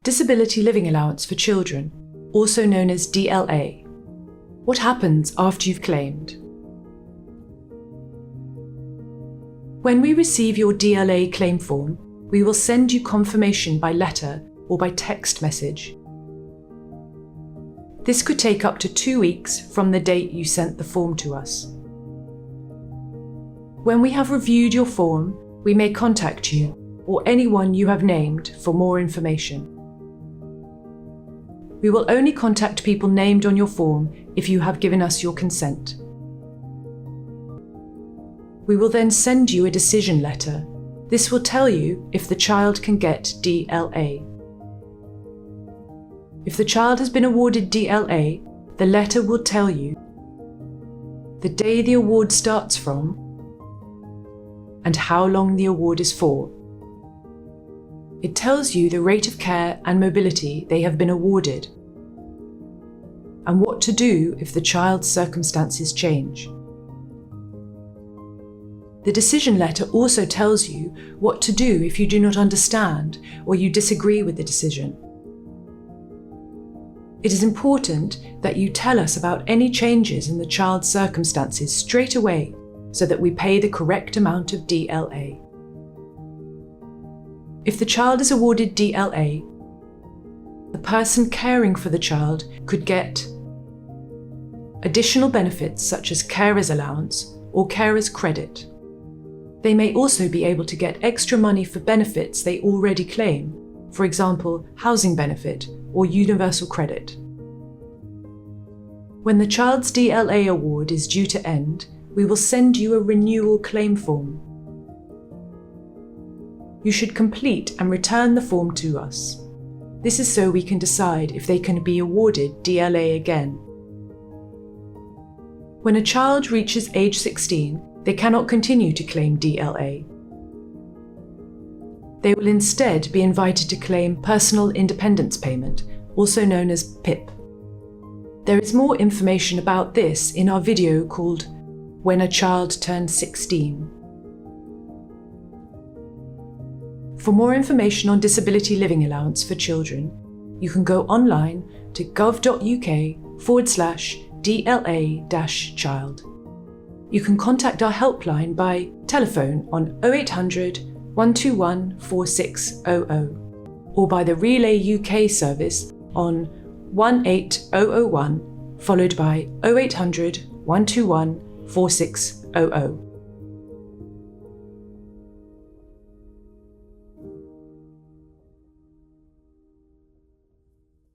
Disability Living Allowance for Children, also known as DLA. What happens after you've claimed? When we receive your DLA claim form, we will send you confirmation by letter or by text message. This could take up to 2 weeks from the date you sent the form to us. When we have reviewed your form, we may contact you or anyone you have named for more information. We will only contact people named on your form if you have given us your consent. We will then send you a decision letter. This will tell you if the child can get DLA. If the child has been awarded DLA, the letter will tell you the day the award starts from and how long the award is for. It tells you the rate of care and mobility they have been awarded, and what to do if the child's circumstances change. The decision letter also tells you what to do if you do not understand or you disagree with the decision. It is important that you tell us about any changes in the child's circumstances straight away so that we pay the correct amount of DLA. If the child is awarded DLA, the person caring for the child could get additional benefits such as carer's allowance or carer's credit. They may also be able to get extra money for benefits they already claim, for example, housing benefit or universal credit. When the child's DLA award is due to end, we will send you a renewal claim form. You should complete and return the form to us. This is so we can decide if they can be awarded DLA again. When a child reaches age 16, they cannot continue to claim DLA. They will instead be invited to claim Personal Independence Payment, also known as PIP. There is more information about this in our video called When a Child Turns 16. For more information on Disability Living Allowance for Children, you can go online to gov.uk/DLA-child. You can contact our helpline by telephone on 0800 121 4600 or by the Relay UK service on 18001 followed by 0800 121 4600.